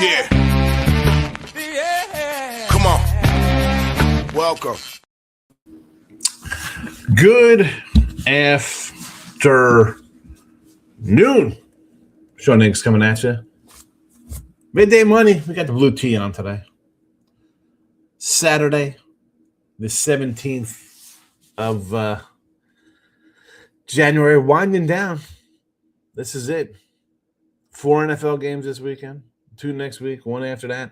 Yeah. Come on. Welcome. Good afternoon. Sean Higgs coming at you. Midday money. We got the blue tea on today. Saturday, the 17th of January, winding down. This is it. 4 NFL games this weekend, 2 next week, 1 after that.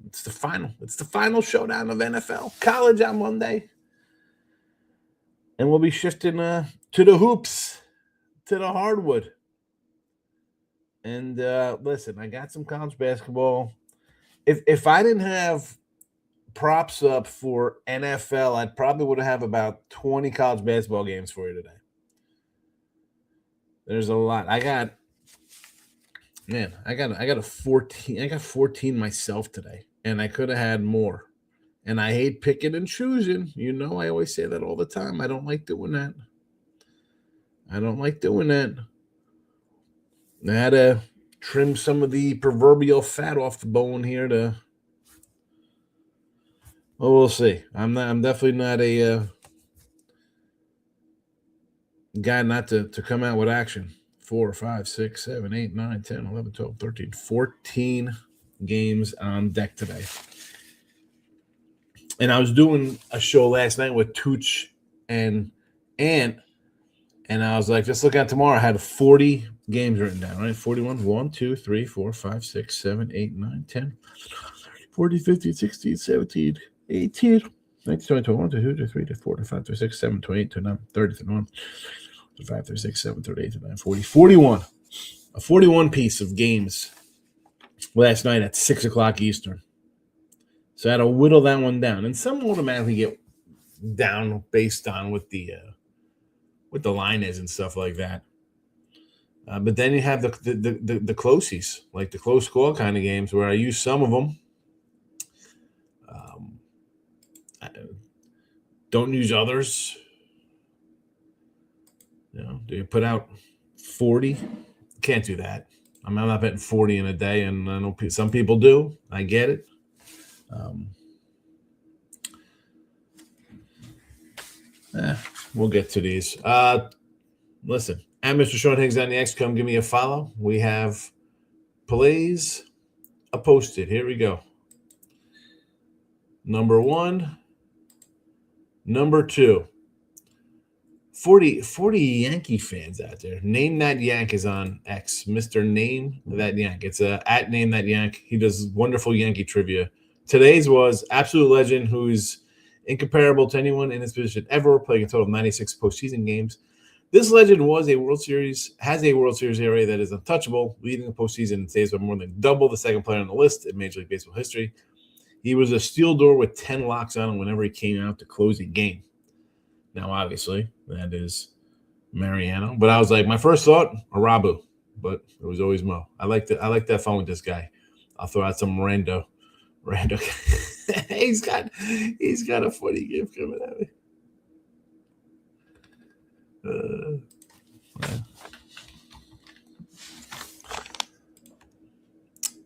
It's the final. It's the final showdown of NFL. College on Monday. And we'll be shifting to the hoops, to the hardwood. And listen, I got some college basketball. If I didn't have props up for NFL, I probably would have about 20 college basketball games for you today. There's a lot. I got a 14. I got 14 myself today, and I could have had more. And I hate picking and choosing. You know, I always say that all the time. I don't like doing that. I had to trim some of the proverbial fat off the bone here to. Well, we'll see. I'm definitely not a guy not to come out with action. 4, 5, 6, 7, 8, 9, 10, 11, 12, 13, 14 games on deck today. And I was doing a show last night with Tooch and Ant, and I was like, just look at tomorrow. I had 40 games written down, right? 41, 1, 2, 3, 4, 5, 6, 7, 8, 9, 10, 40, 50, 16, 17, 18, 19, 20, 21, 22, 23, 24, 25, 26, 7, 28, 29, 30, 31, 35, 36, 7, 38, 39, 40, 41. A 41 piece of games last night at 6 o'clock Eastern. So I had to whittle that one down. And some automatically get down based on what the line is and stuff like that. But then you have the closies, like the close score kind of games where I use some of them. I don't use others. You know, do you put out 40? Can't do that. I'm not betting 40 in a day, and I know some people do. I get it. We'll get to these. Listen, I'm Mr. Sean Higgs on the X. Come give me a follow. We have plays posted. Here we go. Number 1. Number 2. 40 Yankee fans out there. Name That Yank is on X. Mr. Name That Yank. It's at Name That Yank. He does wonderful Yankee trivia. Today's was absolute legend who's incomparable to anyone in his position ever, playing a total of 96 postseason games. This legend has a World Series area that is untouchable, leading the postseason and saves by more than double the second player on the list in Major League Baseball history. He was a steel door with 10 locks on him whenever he came out to close a game. Now, obviously, that is Mariano. But I was like, my first thought, Arabu. But it was always Mo. I like that fun with this guy. I'll throw out some rando. he's got a funny gift coming at me.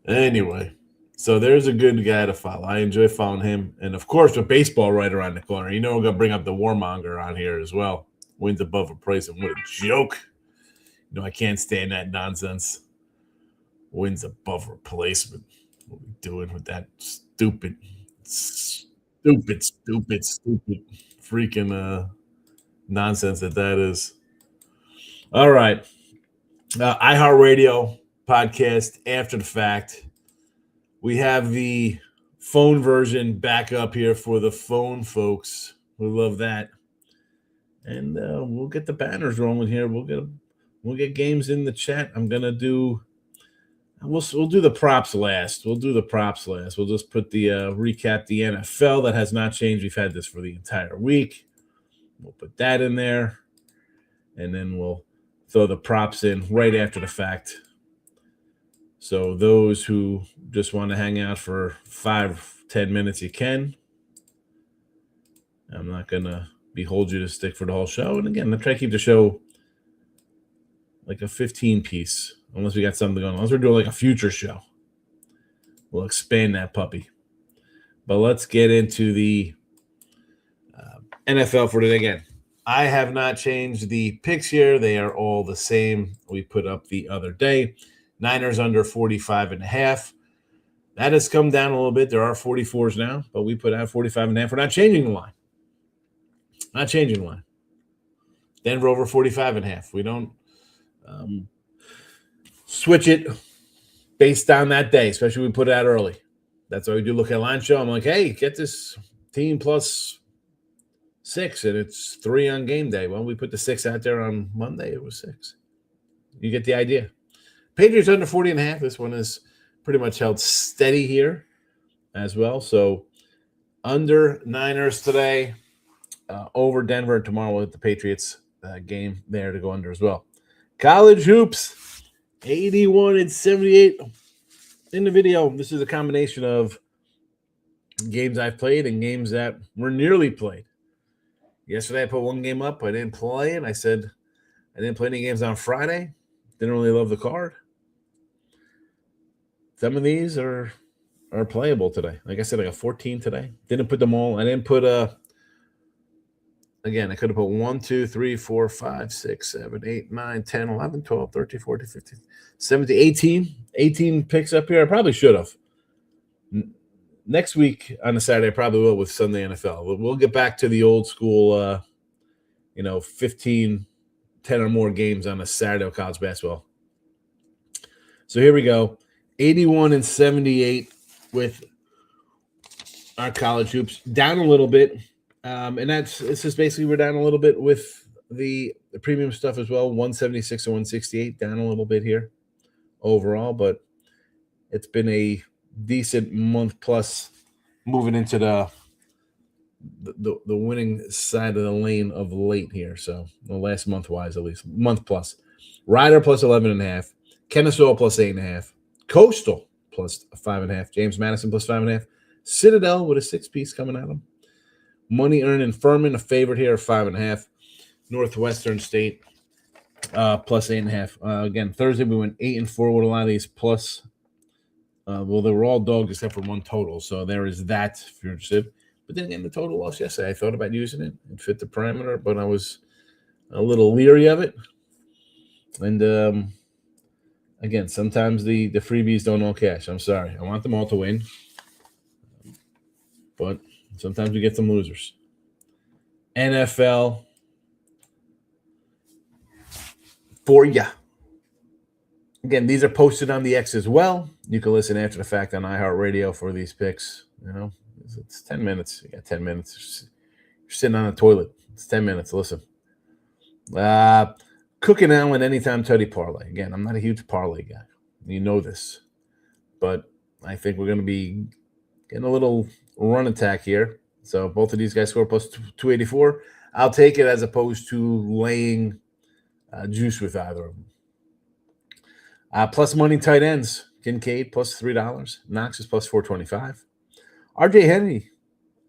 Anyway, so there's a good guy to follow. I enjoy following him. And, of course, with baseball right around the corner, you know we're going to bring up the warmonger on here as well. Wins above replacement. What a joke. You know, I can't stand that nonsense. Wins above replacement. What are we doing with that stupid freaking nonsense that is. All right. iHeartRadio podcast after the fact. We have the phone version back up here for the phone folks. We love that. And we'll get the banners rolling here. We'll get games in the chat. I'm gonna do. We'll do the props last. We'll just put the recap the NFL. That has not changed. We've had this for the entire week. We'll put that in there. And then we'll throw the props in right after the fact. So those who just want to hang out for 5-10 minutes, you can. I'm not going to behold you to stick for the whole show. And again, I'll try to keep the show like a 15 piece. Unless we got something going on. Unless we're doing like a future show. we'll expand that puppy. But let's get into the NFL for today again. I have not changed the picks here. They are all the same. We put up the other day. Niners under 45.5. That has come down a little bit. There are 44s now, but we put out 45.5. We're not changing the line. Not changing the line. Denver over 45.5. We don't switch it based on that day, especially when we put it out early. That's why we do look at line show. I'm like, hey, get this team plus 6, and it's 3 on game day. Well, we put the 6 out there on Monday. It was 6. You get the idea. Patriots under 40.5. This one is pretty much held steady here as well. So under Niners today, over Denver tomorrow with the Patriots game there to go under as well. College hoops, 81-78 in the video. This is a combination of games I've played and games that were nearly played. Yesterday I put one game up. I didn't play it. I said I didn't play any games on Friday. Didn't really love the card. Some of these are playable today. Like I said, I got 14 today. Didn't put them all. I didn't put again, I could have put 1, 2, 3, 4, 5, 6, 7, 8, 9, 10, 11, 12, 13, 14, 15, 17, 18. 18 picks up here. I probably should have. Next week on a Saturday, I probably will with Sunday NFL. We'll get back to the old school, 15, 10 or more games on a Saturday of college basketball. So here we go. 81-78 with our college hoops. Down a little bit. And it's just basically we're down a little bit with the premium stuff as well. 176 and 168 down a little bit here overall, but it's been a decent month plus moving into the winning side of the lane of late here. So the last month wise, at least month plus. Ryder plus 11.5, Kennesaw plus 8.5, Coastal plus 5.5, James Madison plus 5.5, Citadel with a 6-piece coming at them. Money Earned and Furman, a favorite here, 5.5. Northwestern State plus 8.5. Again, Thursday we went 8-4 with a lot of these plus. Well, they were all dogs except for one total, so there is that if you're interested. But then again, the total loss yesterday. I thought about using it. It fit the parameter, but I was a little leery of it. And again, sometimes the freebies don't all cash. I'm sorry. I want them all to win, but sometimes we get some losers. NFL for ya. Again, these are posted on the X as well. You can listen after the fact on iHeartRadio for these picks. You know, it's 10 minutes. You got 10 minutes. You're sitting on the toilet. It's 10 minutes. Listen. Cooking Allen anytime Teddy parlay. Again, I'm not a huge parlay guy. You know this. But I think we're going to be getting a little run attack here. So both of these guys score plus 284. I'll take it as opposed to laying juice with either of them. Plus money tight ends. Kincaid plus $3. Knox is plus 425. RJ Henry.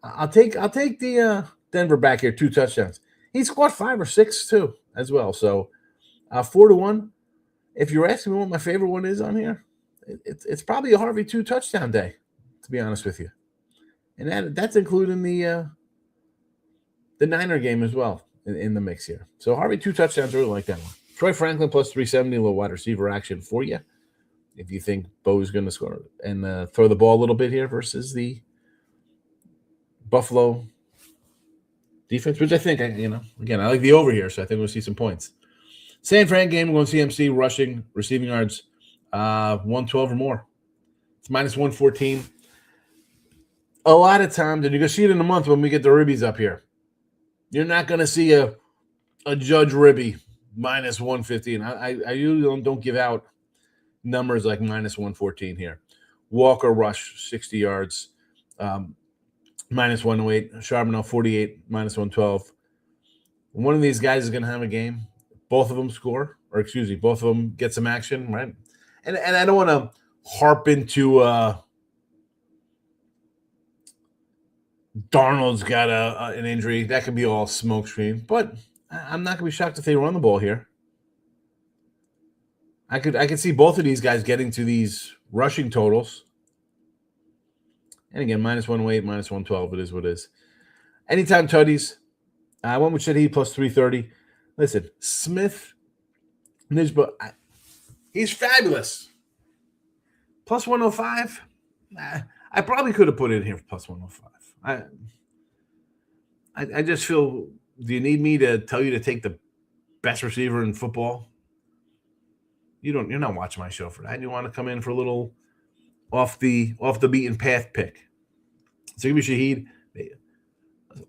I'll take the Denver back here, 2 touchdowns. He scored 5 or 6 too as well. So 4-1. If you're asking me what my favorite one is on here, it's probably a Harvey 2 touchdown day, to be honest with you. And that's including the Niner game as well in the mix here. So Harvey 2 touchdowns, I really like that one. Troy Franklin plus 370, a little wide receiver action for you. If you think Bo's going to score and throw the ball a little bit here versus the Buffalo defense, which I think, again, I like the over here, so I think we'll see some points. San Fran game, we're going to CMC rushing, receiving yards, 112 or more. It's minus 114. A lot of times, and you're going to see it in a month when we get the ribbies up here, you're not going to see a Judge Ribby minus 115. I usually don't give out numbers like minus 114 here. Walker rush, 60 yards, minus 108. Charbonneau, 48, minus 112. One of these guys is going to have a game. Both of them score, both of them get some action, right? And I don't want to harp into Darnold's got an injury. That could be all smokescreen, but I'm not going to be shocked if they run the ball here. I could see both of these guys getting to these rushing totals. And again, -108, -112. It is what it is. Anytime tutties. I went with Shaheed plus 330. Listen, Smith, Nijba, he's fabulous. Plus 105. I probably could have put it in here for plus 105. I just feel, do you need me to tell you to take the best receiver in football? You're not watching my show for that. You want to come in for a little off the beaten path pick. So give me Shaheed.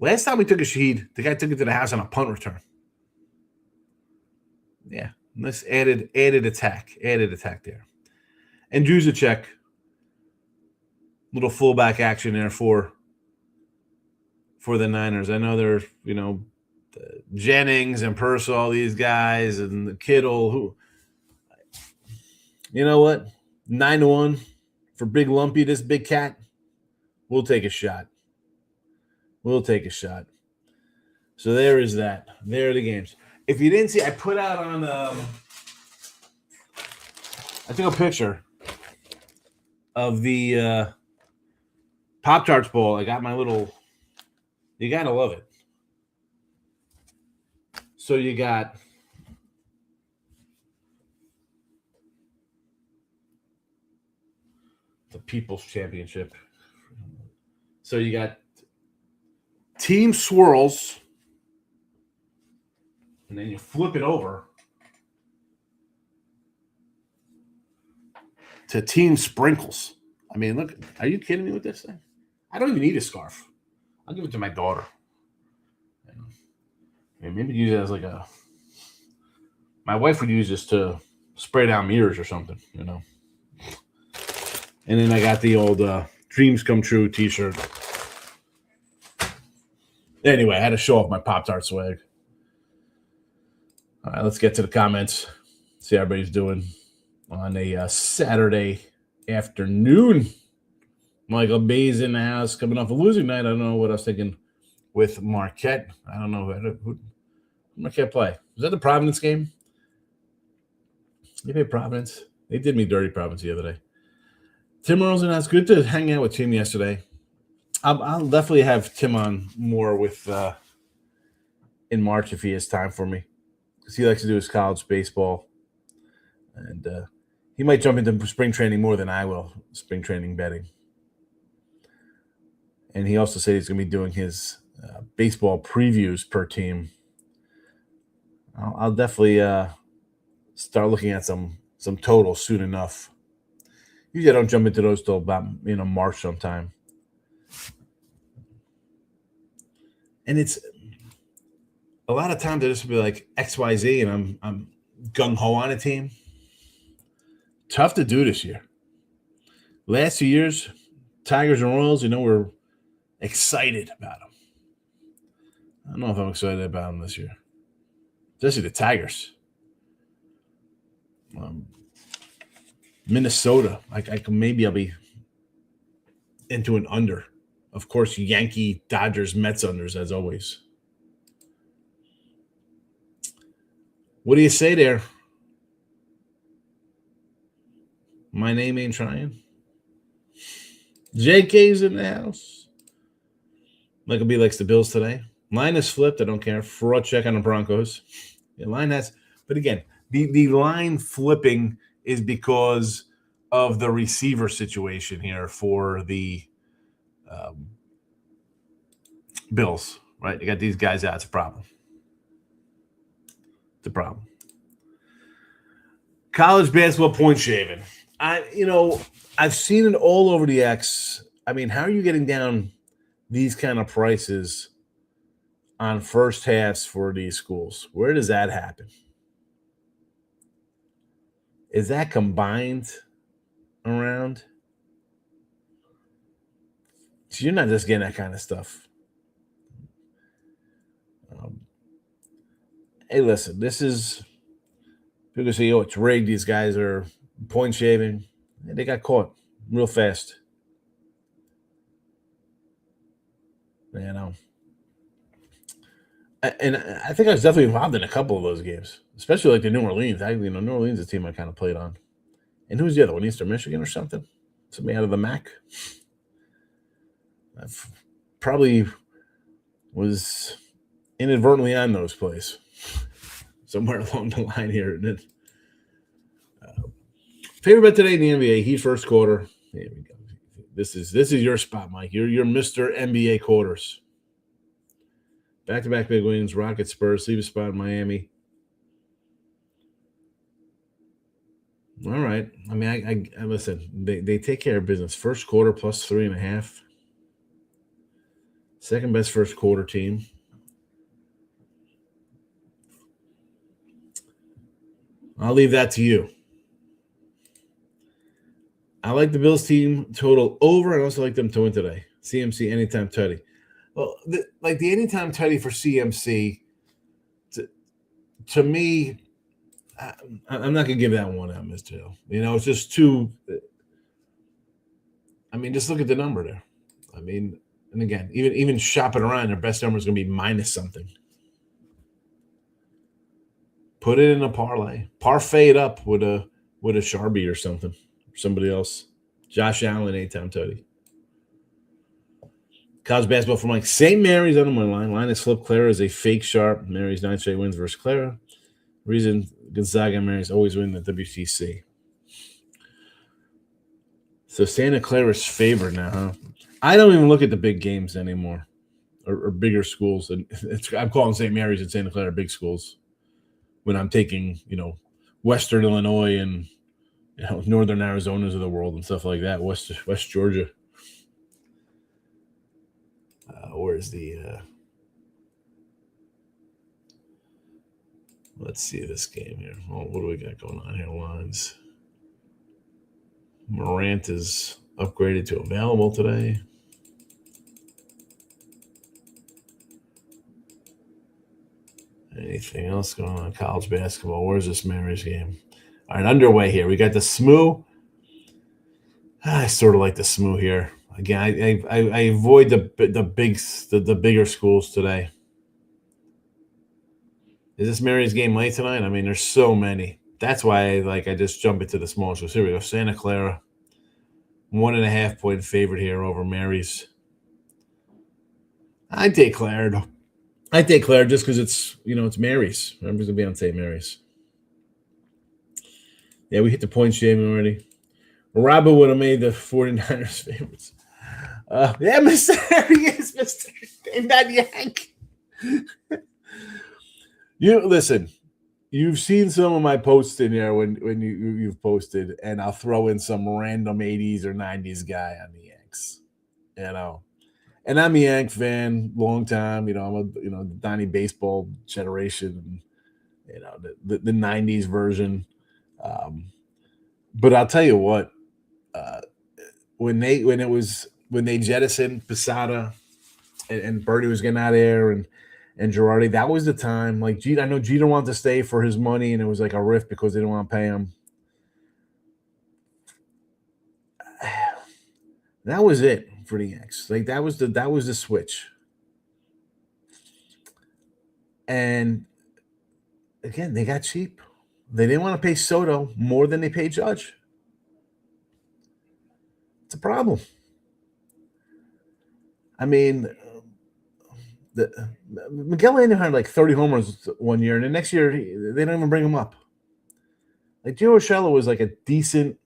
Last time we took a Shaheed, the guy took it to the house on a punt return. Yeah, this added attack there. And Juszczyk, little fullback action there for the Niners. I know there's, Jennings and Purcell, these guys, and the Kittle. Who, you know what? 9-1 for Big Lumpy, this big cat. We'll take a shot. So there is that. There are the games. If you didn't see, I put out on. I took a picture of the Pop-Tarts Bowl. I got my little. You gotta love it. So you got the People's Championship. So you got Team Swirls, and then you flip it over to Team Sprinkles. I mean, look, are you kidding me with this thing? I don't even need a scarf. I'll give it to my daughter. Maybe use it as my wife would use this to spray down mirrors or something, And then I got the old Dreams Come True t-shirt. Anyway, I had to show off my Pop-Tart swag. All right, let's get to the comments. See how everybody's doing on a Saturday afternoon. Michael Bay's in the house coming off a losing night. I don't know what I was thinking with Marquette. I don't know who Marquette play. Was that the Providence game? They played Providence. They did me dirty, Providence, the other day. Tim Earl's in the house. Good to hang out with Tim yesterday. I'll definitely have Tim on more with in March if he has time for me, because he likes to do his college baseball, and he might jump into spring training more than I will, spring training betting. And he also said he's going to be doing his baseball previews per team. I'll definitely start looking at some totals soon enough. Usually I don't jump into those till about March sometime. And it's a lot of times I just be like XYZ, and I'm gung ho on a team. Tough to do this year. Last 2 years, Tigers and Royals, we're excited about them. I don't know if I'm excited about them this year, especially the Tigers. Minnesota, maybe I'll be into an under. Of course, Yankee, Dodgers, Mets unders, as always. What do you say there? My name ain't trying. JK's in the house. Michael B likes the Bills today. Line is flipped. I don't care. Fraud check on the Broncos. The line has, but again, the line flipping is because of the receiver situation here for the Bills, right? You got these guys out. It's a problem. It's a problem. College basketball point shaving. I've seen it all over the X. I mean, how are you getting down these kind of prices on first halves for these schools? Where does that happen? Is that combined around? So you're not just getting that kind of stuff. Hey, listen, this is people say, "Oh, it's rigged." These guys are point shaving. They got caught real fast. And I think I was definitely involved in a couple of those games, especially like the New Orleans. New Orleans is a team I kind of played on. And who's the other one? Eastern Michigan or something? Somebody out of the MAC. I've probably was inadvertently on those plays somewhere along the line here. Favorite bet today in the NBA, Heat first quarter. There we go. This is your spot, Mike. You're Mr. NBA quarters. Back-to-back big wins, Rockets, Spurs, leave a spot in Miami. All right. I mean, I listen, they take care of business. First quarter plus 3.5. Second best first quarter team. I'll leave that to you. I like the Bills team total over. I also like them to win today. CMC anytime tutty. Well, the anytime tutty for CMC, to me, I'm not going to give that one out, Mr. Hill. It's just too – I mean, just look at the number there. I mean, and again, even shopping around, their best number is going to be minus something. Put it in a parlay. Parfait it up with a Sharpie or something. Somebody else. Josh Allen, anytime tutty. College basketball from Mike. St. Mary's on the money line. Line is flipped. Clara is a fake sharp. Mary's 9 straight wins versus Clara. Reason Gonzaga and Mary's always win the WTC. So Santa Clara's favored now, huh? I don't even look at the big games anymore, or bigger schools. And I'm calling St. Mary's and Santa Clara big schools when I'm taking, Western Illinois and Northern Arizona's of the world and stuff like that. West Georgia. Where's the let's see this game here. Well, what do we got going on here? Lines. Morant is upgraded to available today. Anything else going on? College basketball. Where's this Mary's game? All right, underway here. We got the SMU. I sort of like the SMU here. Again, I avoid the bigger schools today. Is this Mary's game late tonight? I mean, there's so many. That's why I just jump into the small schools. Here we go. Santa Clara, 1.5 point favorite here over Mary's. I take Claire just because it's it's Mary's. I'm just gonna be on St. Mary's. Yeah, we hit the point shaming already. Robert would have made the 49ers favorites. Yeah, Mr. He is Mr. Name that Yank. Listen, you've seen some of my posts in there when you've posted, and I'll throw in some random 80s or 90s guy on the Yanks. And I'm a Yank fan, long time. I'm the Donnie baseball generation, the 90s version. But I'll tell you what, when they jettisoned Posada and Birdie was getting out of there and Girardi, that was the time. I know Jeter wanted to stay for his money, and it was like a rift because they didn't want to pay him. That was it for the Yanks. That was the switch. And again, they got cheap. They didn't want to pay Soto more than they paid Judge. It's a problem. I mean, Miguel Andrew had like 30 homers one year, and the next year they don't even bring him up. Gio Urshela was like a decent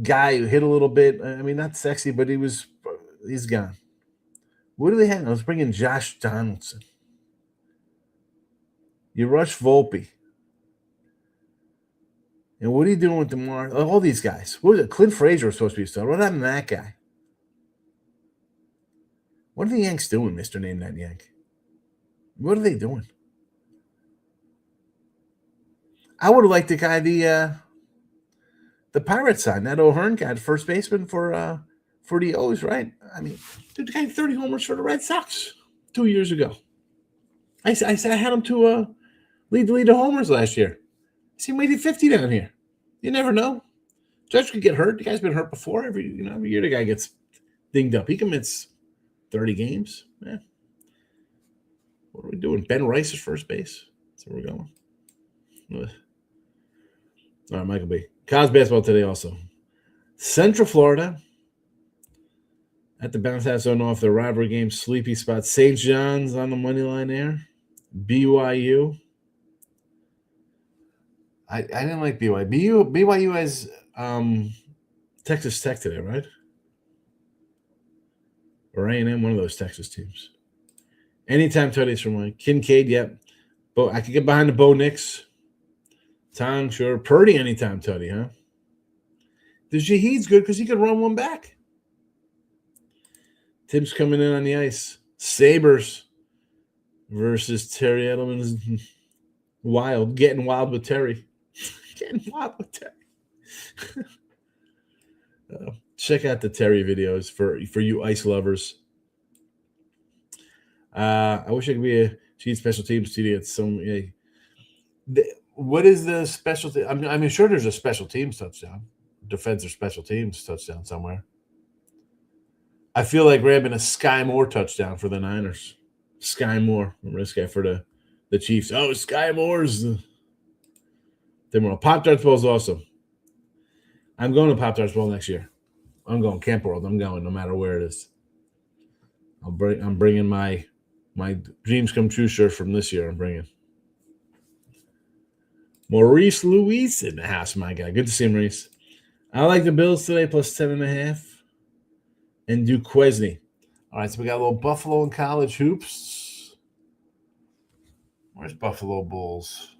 guy who hit a little bit. I mean, not sexy, but he's gone. What do they have? I was bringing Josh Donaldson. You rush Volpe. And what are you doing with DeMar? All these guys. What was it? Clint Frazier was supposed to be starting. What happened to that guy? What are the Yanks doing, Mr. Name That Yank? What are they doing? I would have liked the guy, the Pirates signed, that O'Hearn guy, the first baseman for the O's, right? I mean, dude, the guy had 30 homers for the Red Sox 2 years ago. I said I had him to lead the homers last year. I see him waited 50 down here. You never know. Judge could get hurt. The guy's been hurt before. Every year the guy gets dinged up. He commits 30 games. Yeah. What are we doing? Ben Rice is first base. That's where we're going. All right, Michael B. College basketball today also. Central Florida At the bounce house on off the rivalry game, sleepy spot. St. John's on the money line there. BYU. I didn't like BYU. BYU has Texas Tech today, right? Or A&M, one of those Texas teams. Anytime tutties from Mike. Kincaid, yep. But I could get behind the Bo Nix. Tong, sure. Purdy, anytime tutty, huh? The Shahid's good because he could run one back. Tim's coming in on the ice. Sabres versus Terry Edelman's wild. Getting wild with Terry. Getting wild with Terry. Check out the Terry videos for you ice lovers. I wish I could be a Sheet special teams studio. It's so what is the special team? I mean, sure, there's a special teams touchdown, defensive special teams touchdown somewhere. I feel like we're having a Sky Moore touchdown for the Niners. Sky Moore, remember this guy for the Chiefs? Oh, Sky Moore's. Pop Darts Bowl is awesome. I'm going to Pop Darts Bowl next year. I'm going Camp World. I'm going no matter where it is. I'm bringing my dreams come true shirt from this year. I'm bringing Maurice Luis in the house, my guy. Good to see him, Maurice. I like the Bills today, plus 10.5. And Duquesne. All right, so we got a little Buffalo and college hoops. Where's Buffalo Bulls?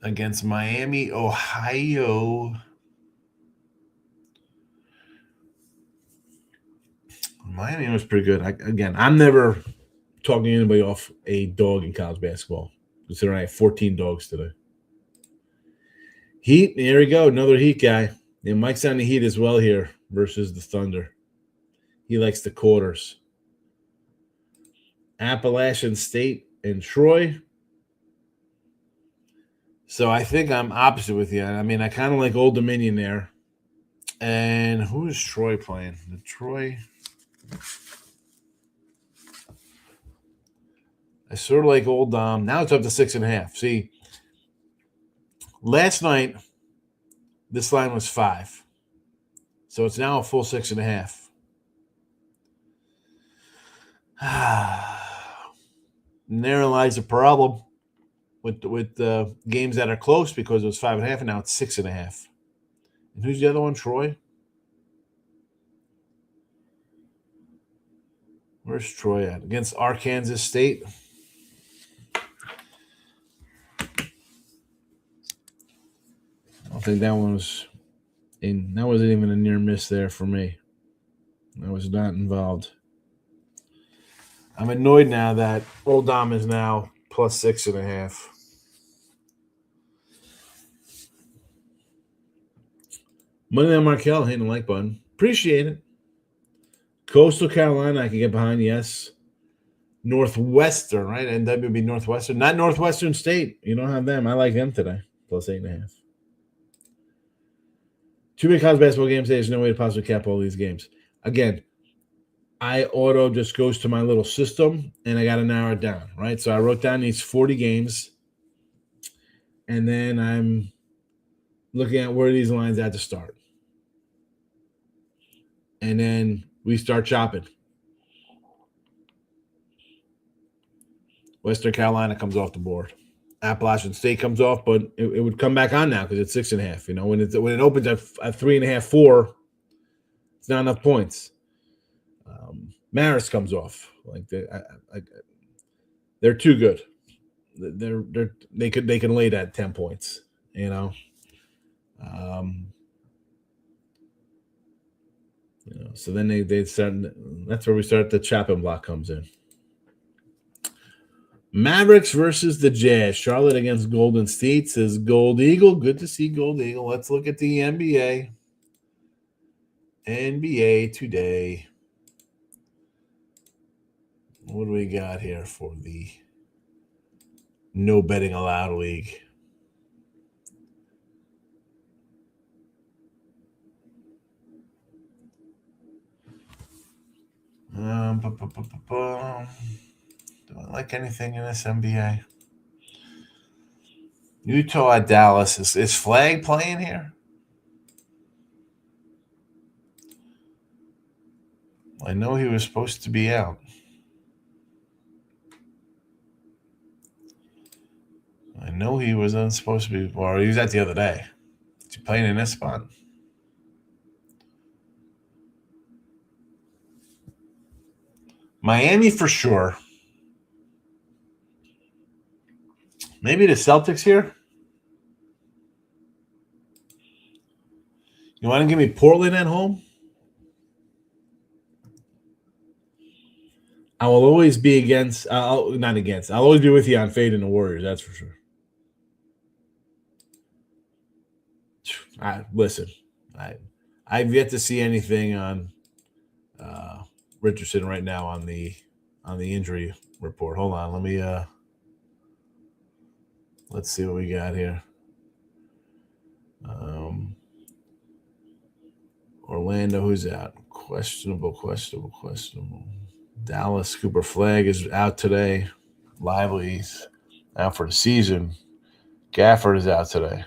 Against Miami, Ohio. Miami was pretty good. I'm never talking anybody off a dog in college basketball, considering I have 14 dogs today. Heat, here we go. Another Heat guy. And Mike's on the Heat as well here versus the Thunder. He likes the quarters. Appalachian State and Troy. So I think I'm opposite with you. I mean, I kind of like Old Dominion there. And who is Troy playing? The Troy. I sort of like Old Dom. Now it's up to 6.5. See, last night, this line was 5. So it's now a full 6.5. And therein lies the problem with the games that are close because it was 5.5 and now it's 6.5. And who's the other one? Troy? Where's Troy at? Against Arkansas State? I don't think that one was in. That wasn't even a near miss there for me. I was not involved. I'm annoyed now that Old Dom is now plus 6.5. Money on Markel, hitting the like button. Appreciate it. Coastal Carolina, I can get behind, yes. Northwestern, right? NW would be Northwestern. Not Northwestern State. You don't have them. I like them today. Plus 8.5. Too many college basketball games today. There's no way to possibly cap all these games. Again, I auto just goes to my little system, and I got to narrow it down, right? So I wrote down these 40 games, and then I'm looking at where these lines at to start. And then we start chopping. Western Carolina comes off the board. Appalachian State comes off, but it would come back on now because it's 6.5. You know, when it opens at 3.5, 4, it's not enough points. Marist comes off. Like they're too good. They can lay that 10 points. You know. So then they start. That's where we start. The chopping block comes in. Mavericks versus the Jazz. Charlotte against Golden State, says Gold Eagle. Good to see Gold Eagle. Let's look at the NBA. NBA today. What do we got here for the no betting allowed league? Do I like anything in this NBA? Utah at Dallas. Is Flag playing here? I know he was supposed to be out. I know he was unsupposed to be, or he was out the other day. Is he playing in this spot? Miami for sure. Maybe the Celtics here. You want to give me Portland at home? I will always be against. Not against. I'll always be with you on fading the Warriors. That's for sure. Listen, I've yet to see anything on Richardson right now on the injury report. Hold on, let me let's see what we got here. Orlando, who's out? Questionable. Dallas, Cooper Flagg is out today. Lively's out for the season. Gafford is out today.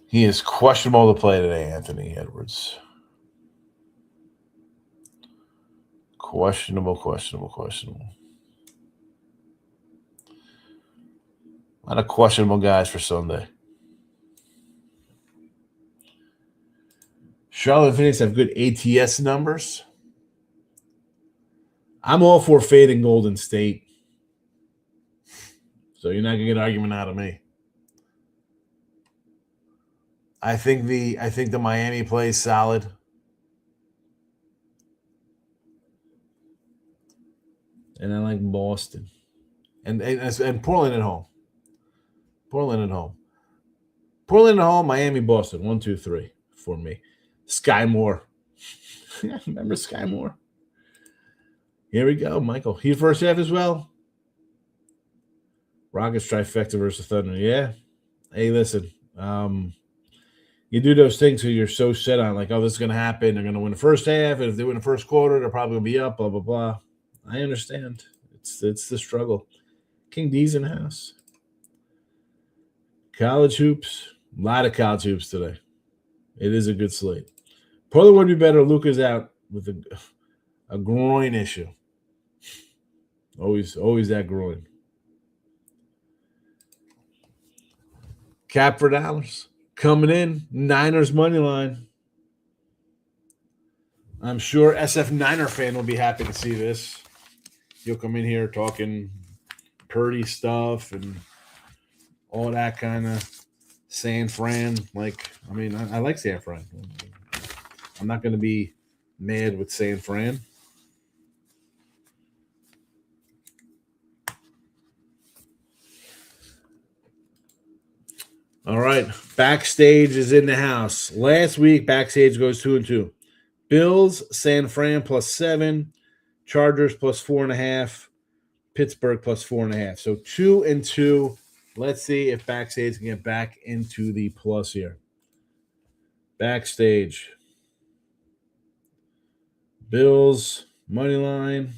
He is questionable to play today, Anthony Edwards. Questionable. A lot of questionable guys for Sunday. Charlotte and Phoenix have good ATS numbers. I'm all for fading Golden State. So you're not going to get an argument out of me. I think the Miami play is solid. And I like Boston. And Portland at home. Portland at home, Miami, Boston. 1, 2, 3 for me. Sky Moore. Remember Sky Moore? Here we go, Michael. He first half as well. Rockets trifecta versus Thunder. Yeah. Hey, listen. You do those things because you're so set on, like, oh, this is going to happen. They're going to win the first half. And if they win the first quarter, they're probably going to be up, blah, blah, blah. I understand. It's the struggle. King D's in the house. College hoops. A lot of college hoops today. It is a good slate. Portland would be better. Luka's out with a groin issue. Always that groin. Cap for dollars. Coming in, Niners money line. I'm sure SF Niner fan will be happy to see this. You'll come in here talking Purdy stuff and all that kind of San Fran. Like, I mean, I like San Fran. I'm not going to be mad with San Fran. All right, Backstage is in the house. Last week, Backstage goes 2-2. Bills, San Fran +7, Chargers +4.5, Pittsburgh +4.5. So 2-2. Let's see if Backstage can get back into the plus here. Backstage. Bills, money line.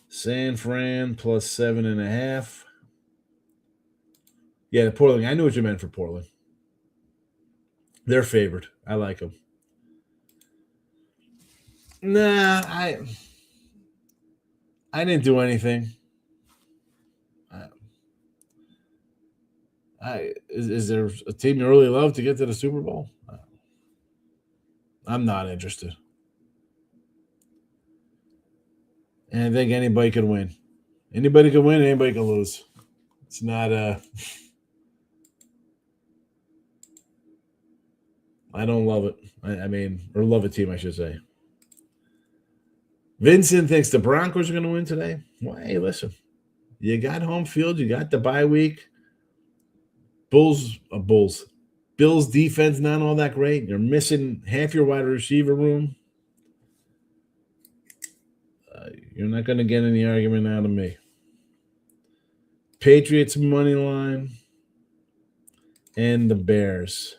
San Fran +7.5. Yeah, the Portland. I knew what you meant for Portland. They're favored. I like them. Nah, I didn't do anything. Is there a team you really love to get to the Super Bowl? I'm not interested. And I think anybody could win. Anybody can win, anybody can lose. It's not I don't love it. Or love a team, I should say. Vincent thinks the Broncos are going to win today. Well, hey, listen. You got home field. You got the bye week. Bills defense not all that great. You're missing half your wide receiver room. You're not going to get any argument out of me. Patriots money line and the Bears.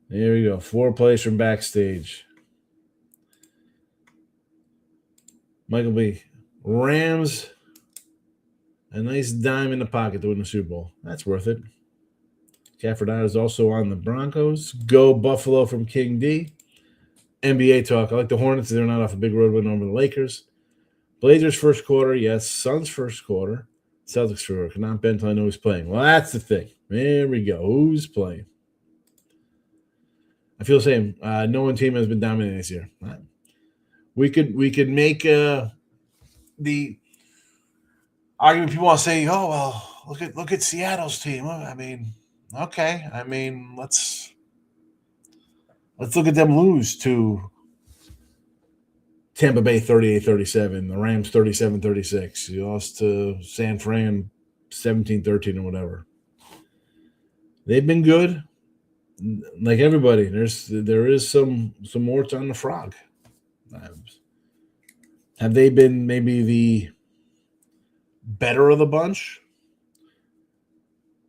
There we go. 4 plays from Backstage. Michael B. Rams. A nice dime in the pocket to win the Super Bowl. That's worth it. Cafferdine is also on the Broncos. Go Buffalo from King D. NBA talk. I like the Hornets. They're not off a big road win over the Lakers. Blazers first quarter. Yes. Suns first quarter. Celtics first quarter. Cannot bet until I know who's playing. Well, that's the thing. There we go. Who's playing? I feel the same. No one team has been dominating this year. We could make the argument. People want to say, "Oh well, look at Seattle's team." Well, I mean, okay. I mean, let's look at them lose to Tampa Bay 38-37, the Rams 37-36. You lost to San Fran 17-13 or whatever. They've been good. Like everybody, there is some warts on the frog. Have they been maybe the better of the bunch?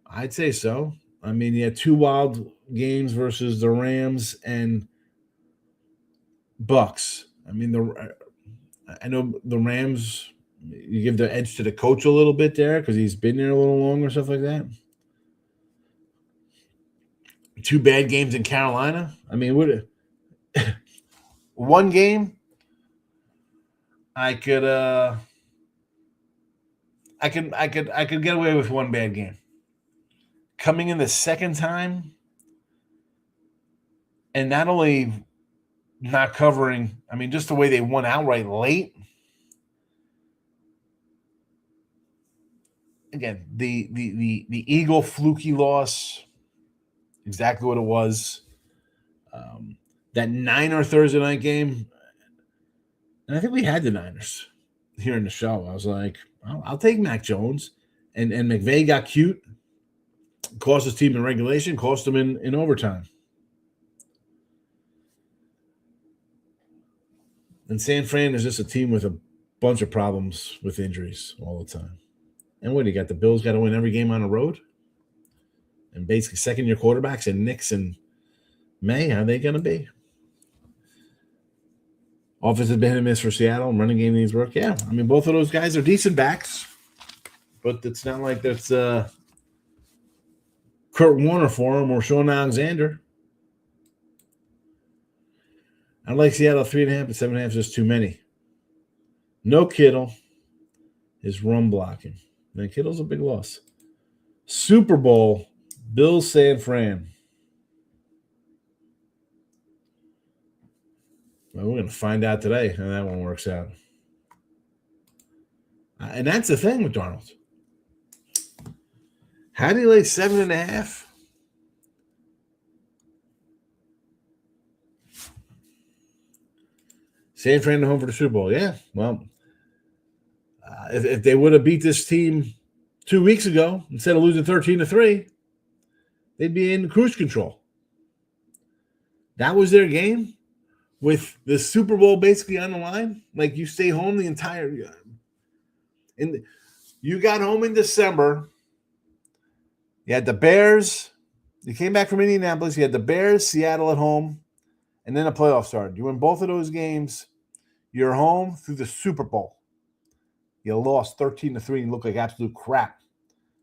I'd say so. I mean, you had two wild games versus the Rams and Bucks. I mean, I know the Rams, you give the edge to the coach a little bit there because he's been there a little longer, stuff like that. Two bad games in Carolina. I mean, one game I could get away with one bad game. Coming in the second time and not only not covering, I mean, just the way they won outright late. Again, the Eagle fluky loss, exactly what it was. That Niner Thursday night game, and I think we had the Niners here in the show. I was like, I'll take Mac Jones. And McVay got cute. Cost his team in regulation, cost him in overtime. And San Fran is just a team with a bunch of problems with injuries all the time. And what, you got the Bills got to win every game on the road? And basically second-year quarterbacks and Knicks and May, how are they going to be? Offense has been hit and miss for Seattle. Running game needs work. Yeah, I mean, both of those guys are decent backs. But it's not like that's Kurt Warner for him or Sean Alexander. I like Seattle 3.5, but 7.5 is just too many. No Kittle is run blocking. Man, Kittle's a big loss. Super Bowl, Bills San Fran. Well, we're going to find out today how that one works out. And that's the thing with Darnold. How do you lay 7.5? San Fran home for the Super Bowl. Yeah, well, if they would have beat this team 2 weeks ago instead of losing 13-3, they'd be in cruise control. That was their game with the Super Bowl basically on the line. Like, you stay home the entire – you got home in December. You had the Bears. You came back from Indianapolis. You had the Bears, Seattle at home, and then the playoffs started. You win both of those games. You're home through the Super Bowl. You lost 13-3 and looked like absolute crap.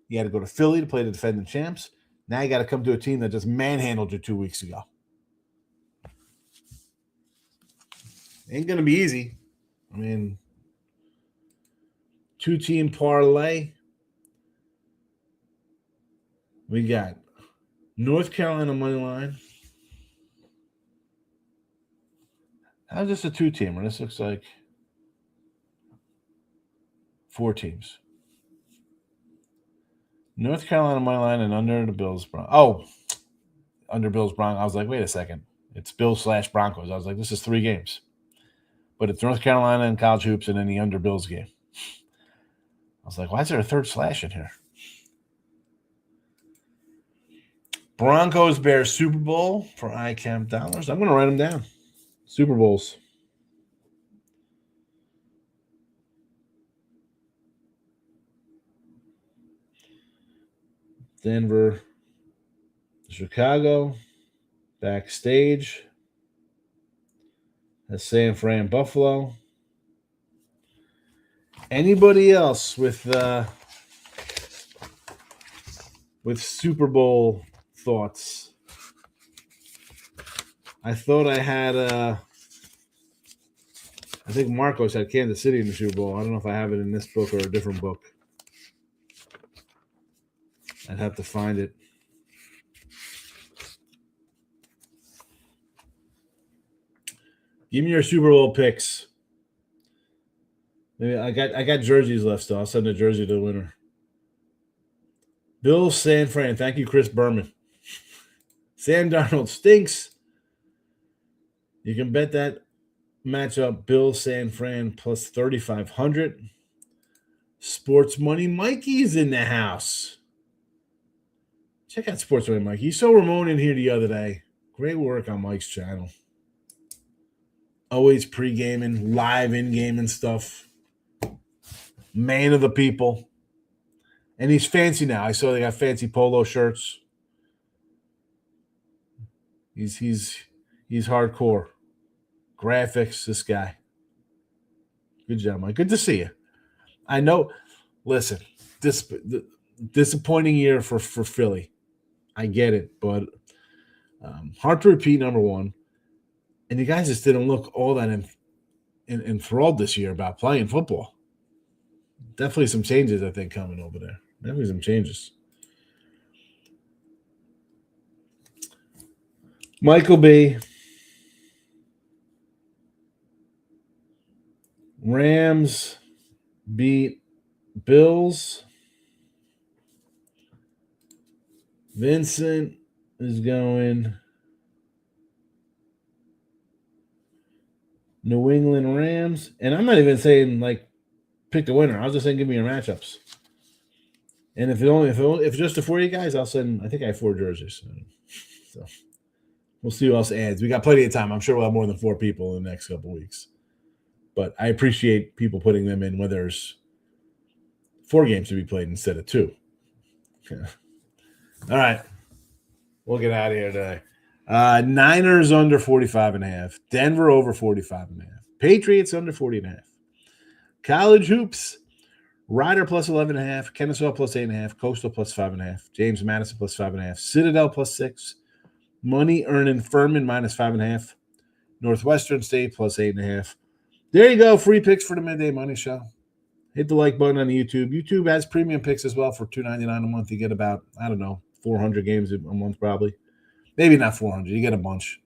You had to go to Philly to play the defending champs. Now you got to come to a team that just manhandled you 2 weeks ago. Ain't going to be easy. I mean, 2-team parlay. We got North Carolina money line. How's this a 2-teamer? This looks like 4 teams. North Carolina money line and under the Bills. Under Bills Broncos. I was like, wait a second. It's Bills/Broncos. I was like, this is 3 games. But it's North Carolina and college hoops and then the under Bills game. I was like, why is there a third slash in here? Broncos Bears Super Bowl for iCamp dollars. I'm going to write them down. Super Bowls. Denver, Chicago, backstage. That's San Fran, Buffalo. Anybody else with Super Bowl thoughts. I thought I had I think Marcos had Kansas City in the Super Bowl. I don't know if I have it in this book or a different book. I'd have to find it. Give me your Super Bowl picks. Maybe I got jerseys left, so I'll send a jersey to the winner. Bill San Fran. Thank you, Chris Berman. Sam Darnold stinks. You can bet that matchup, Bill San Fran plus 3,500. Sports Money Mikey's in the house. Check out Sports Money Mikey. You saw Ramon in here the other day. Great work on Mike's channel. Always pre-gaming, live in-gaming stuff. Man of the people. And he's fancy now. I saw they got fancy polo shirts. He's hardcore. Graphics, this guy. Good job, Mike. Good to see you. I know. Listen, disappointing year for Philly. I get it, but hard to repeat, number one. And you guys just didn't look all that enthralled this year about playing football. Definitely some changes, I think, coming over there. Definitely some changes. Michael B. Rams beat Bills. Vincent is going New England Rams. And I'm not even saying, like, pick the winner. I was just saying give me your matchups. And if it's just the 4 of you guys, I'll send, I think I have 4 jerseys. So we'll see who else adds. We got plenty of time. I'm sure we'll have more than 4 people in the next couple of weeks. But I appreciate people putting them in when there's 4 games to be played instead of 2. All right. We'll get out of here today. Niners under 45.5. Denver over 45.5. Patriots under 40.5. College hoops. Ryder plus 11.5. Kennesaw plus 8.5. Coastal plus 5.5. James Madison plus 5.5. Citadel plus 6. Money earning Furman minus 5.5. Northwestern State plus 8.5. There you go. Free picks for the Midday Money Show. Hit the like button on the YouTube. YouTube has premium picks as well for $2.99 a month. You get about, 400 games a month probably. Maybe not 400. You get a bunch.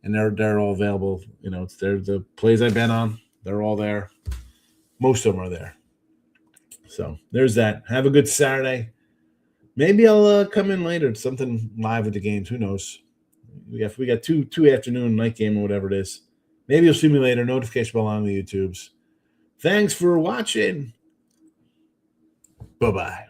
And they're all available. They're the plays I've been on. They're all there. Most of them are there. So there's that. Have a good Saturday. Maybe I'll come in later. Something live at the games. Who knows? We got two afternoon night game or whatever it is. Maybe you'll see me later. Notification bell on the YouTubes. Thanks for watching. Bye-bye.